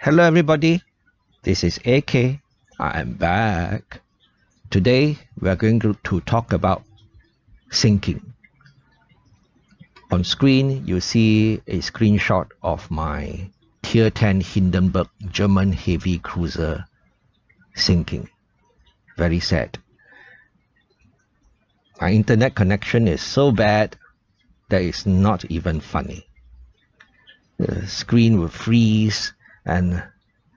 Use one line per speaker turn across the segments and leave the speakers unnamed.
Hello everybody, this is AK. I am back. Today we are going to talk about sinking. On screen you see a screenshot of my Tier 10 Hindenburg German heavy cruiser sinking. Very sad. My internet connection is so bad that it's not even funny. The screen will freeze, and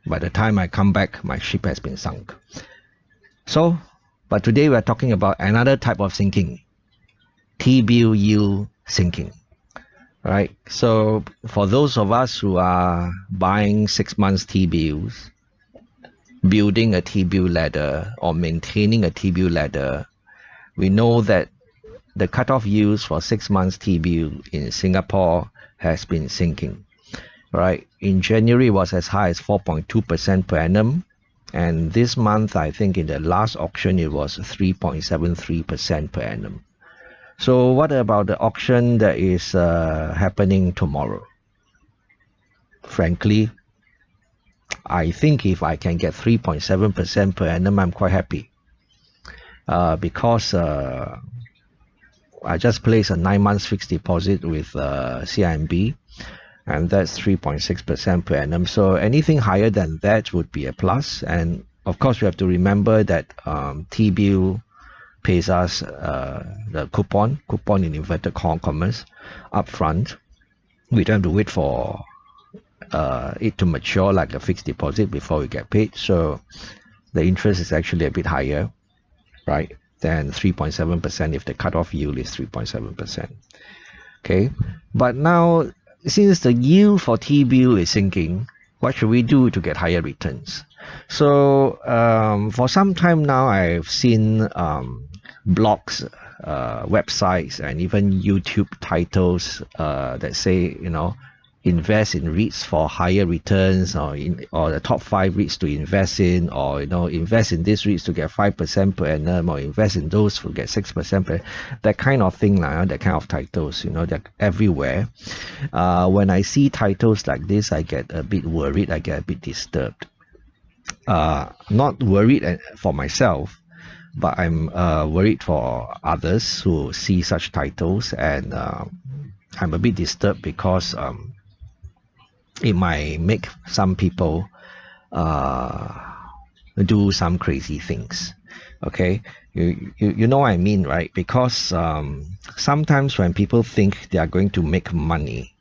by the time I come back, my ship has been sunk. But today we're talking about another type of sinking, T-bill yield sinking. Right? So for those of us who are buying 6 months T-bills, building a T-bill ladder or maintaining a T-bill ladder, we know that the cutoff yields for 6 months T-bill in Singapore has been sinking. Right, in January it was as high as 4.2% per annum, and this month I think in the last auction it was 3.73% per annum. So what about the auction that is happening tomorrow? Frankly, I think if I can get 3.7% per annum, I'm quite happy, because I just placed a 9 months fixed deposit with CIMB, and that's 3.6% per annum. So anything higher than that would be a plus. And of course we have to remember that T-bill pays us the coupon in inverted commas up front. We don't have to wait for it to mature like a fixed deposit before we get paid. So the interest is actually a bit higher, right, than 3.7% if the cutoff yield is 3.7%. Okay, but now since the yield for T-bill is sinking, what should we do to get higher returns? So for some time now, I've seen blogs, websites, and even YouTube titles that say, invest in REITs for higher returns, or the top 5 REITs to invest in, or invest in these REITs to get 5% per annum, or invest in those to get 6% per, that kind of thing, that kind of titles, they're everywhere. When I see titles like this, I get a bit worried, I get a bit disturbed. Not worried for myself, but I'm worried for others who see such titles, and I'm a bit disturbed because it might make some people do some crazy things. Okay, you know what I mean, right? Because sometimes when people think they are going to make money,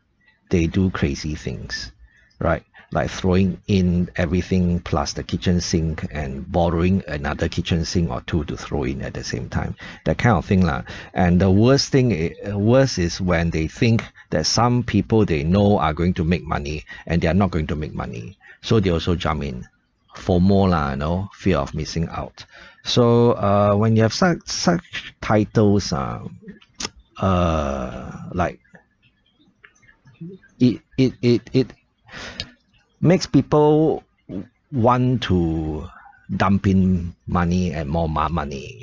they do crazy things, right? Like throwing in everything plus the kitchen sink and borrowing another kitchen sink or two to throw in at the same time, that kind of thing lah. And the worst is when they think that some people they know are going to make money and they are not going to make money, so they also jump in. FOMO lah, fear of missing out. So when you have such titles, like it makes people want to dump in money and more money,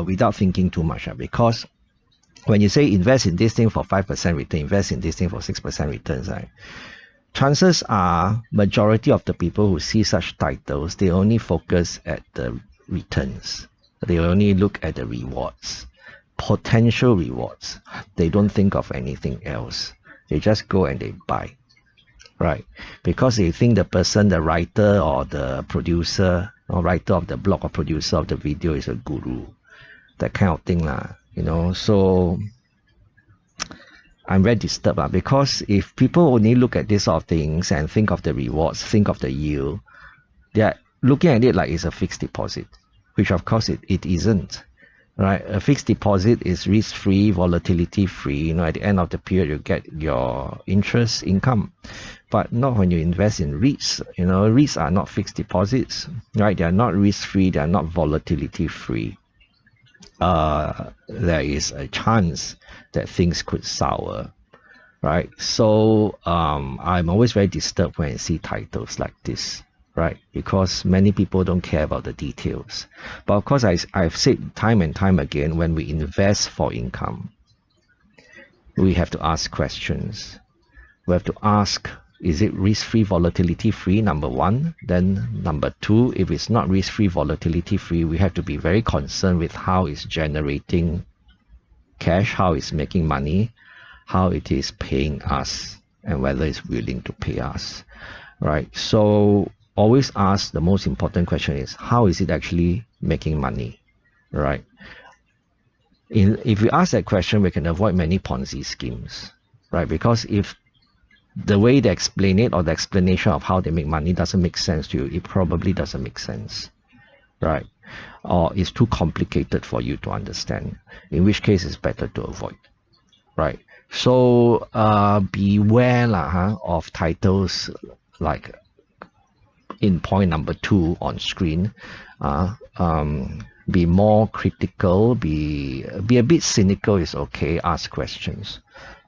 without thinking too much. Because when you say invest in this thing for 5% return, invest in this thing for 6% returns, right? Chances are majority of the people who see such titles, they only focus at the returns. They only look at the rewards, potential rewards. They don't think of anything else. They just go and they buy. Right, because they think the person, the writer or the producer or writer of the blog or producer of the video is a guru, that kind of thing lah. So I'm very disturbed because if people only look at these sort of things and think of the rewards, think of the yield, they are looking at it like it's a fixed deposit, which of course it isn't. Right, a fixed deposit is risk-free, volatility-free. At the end of the period, you get your interest income, but not when you invest in REITs. REITs are not fixed deposits, right? They are not risk-free. They are not volatility-free. There is a chance that things could sour, right? So I'm always very disturbed when I see titles like this. Right, because many people don't care about the details. But of course, I've said time and time again, when we invest for income, we have to ask questions. We have to ask, is it risk-free, volatility-free? Number one. Then number two, if it's not risk-free, volatility-free, we have to be very concerned with how it's generating cash, how it's making money, how it is paying us, and whether it's willing to pay us, right? So always ask, the most important question is, how is it actually making money, right? If we ask that question, we can avoid many Ponzi schemes, right? Because if the way they explain it, or the explanation of how they make money doesn't make sense to you, it probably doesn't make sense, right? Or it's too complicated for you to understand, in which case it's better to avoid, right? So beware of titles like in point number 2 on screen. Be more critical, be a bit cynical is okay, ask questions,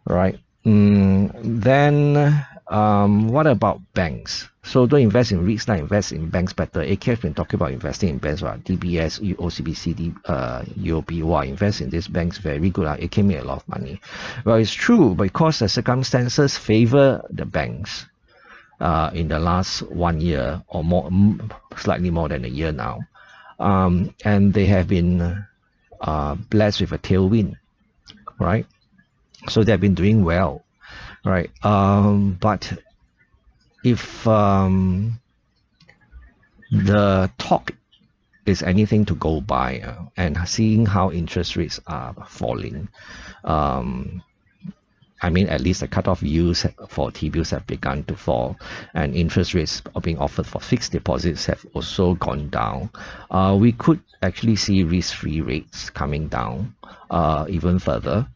right? Then what about banks? So don't invest in REITs, not invest in banks better. AK has been talking about investing in banks, right? DBS, OCBC, UOB. Wow, invest in these banks, very good. AK made a lot of money. Well, it's true, because the circumstances favor the banks in the last 1 year or more, slightly more than a year now. And they have been blessed with a tailwind, right? So they've been doing well, right? But if the talk is anything to go by, and seeing how interest rates are falling, I mean, at least the cutoff yields for T-bills have begun to fall, and interest rates are being offered for fixed deposits have also gone down. We could actually see risk-free rates coming down even further,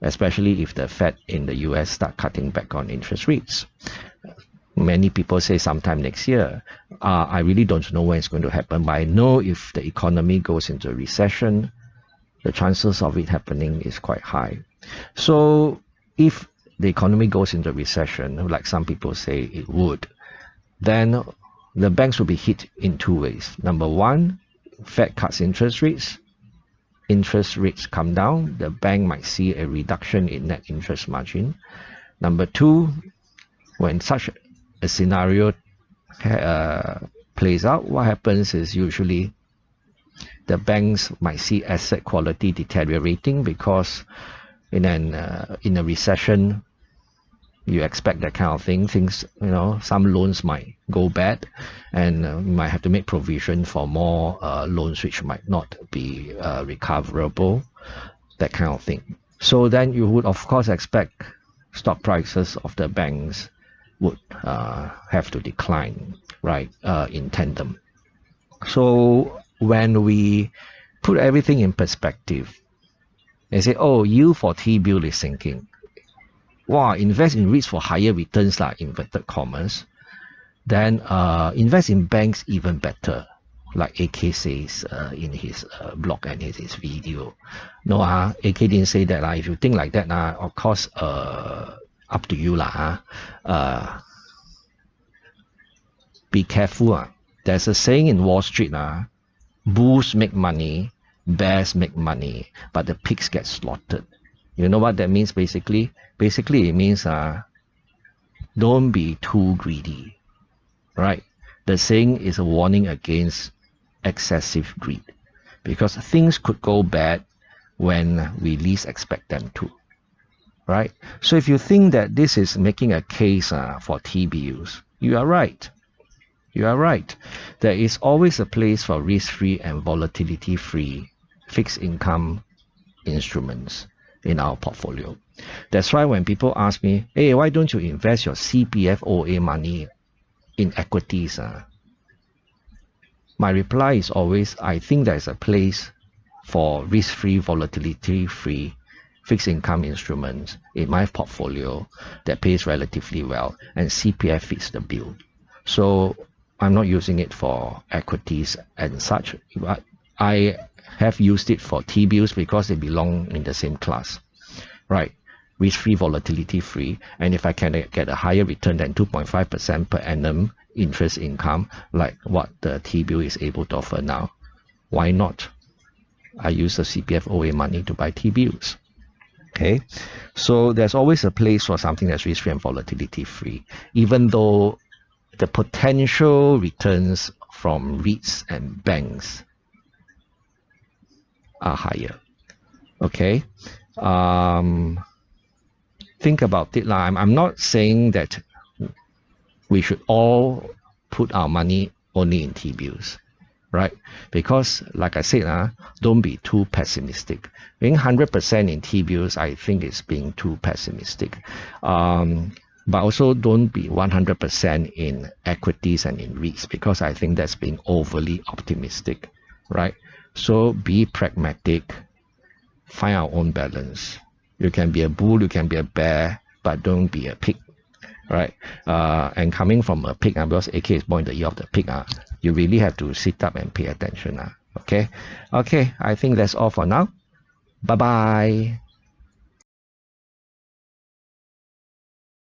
especially if the Fed in the US start cutting back on interest rates. Many people say sometime next year. I really don't know when it's going to happen, but I know if the economy goes into a recession, the chances of it happening is quite high. So if the economy goes into recession, like some people say it would, then the banks will be hit in 2 ways. Number one, Fed cuts interest rates come down, the bank might see a reduction in net interest margin. Number two, when such a scenario plays out, what happens is usually the banks might see asset quality deteriorating, because in a recession you expect that kind of thing. Things, some loans might go bad, and you might have to make provision for more loans which might not be recoverable, that kind of thing. So then you would of course expect stock prices of the banks would have to decline, right, in tandem. So when we put everything in perspective, they say, oh, yield for T-bill is sinking. Wow, invest in REITs for higher returns, like inverted commas. Then invest in banks even better, like AK says in his blog and his video. No, AK didn't say that. If you think like that, of course, up to you. Be careful. There's a saying in Wall Street, bulls make money, bears make money, but the pigs get slaughtered. You know what that means basically? Basically, it means don't be too greedy, right? The saying is a warning against excessive greed, because things could go bad when we least expect them to, right? So if you think that this is making a case for T-bills, you are right. You are right. There is always a place for risk-free and volatility-free fixed income instruments in our portfolio. That's why when people ask me, hey, why don't you invest your CPF OA money in equities? My reply is always, I think there's a place for risk-free, volatility-free fixed income instruments in my portfolio that pays relatively well, and CPF fits the bill. So I'm not using it for equities and such, but I have used it for T-bills because they belong in the same class, right? Risk-free, volatility-free, and if I can get a higher return than 2.5% per annum interest income, like what the T-bill is able to offer now, why not? I use the CPF OA money to buy T-bills. Okay, so there's always a place for something that's risk-free and volatility-free, even though the potential returns from REITs and banks are higher. Okay, think about it. I'm not saying that we should all put our money only in T-bills, right? Because like I said, don't be too pessimistic. Being 100% in T-bills, I think is being too pessimistic. But also don't be 100% in equities and in REITs, because I think that's being overly optimistic, right? So be pragmatic, find our own balance. You can be a bull, you can be a bear, but don't be a pig, right? And coming from a pig, because AK is born in the year of the pig, you really have to sit up and pay attention. Okay, I think that's all for now. Bye bye.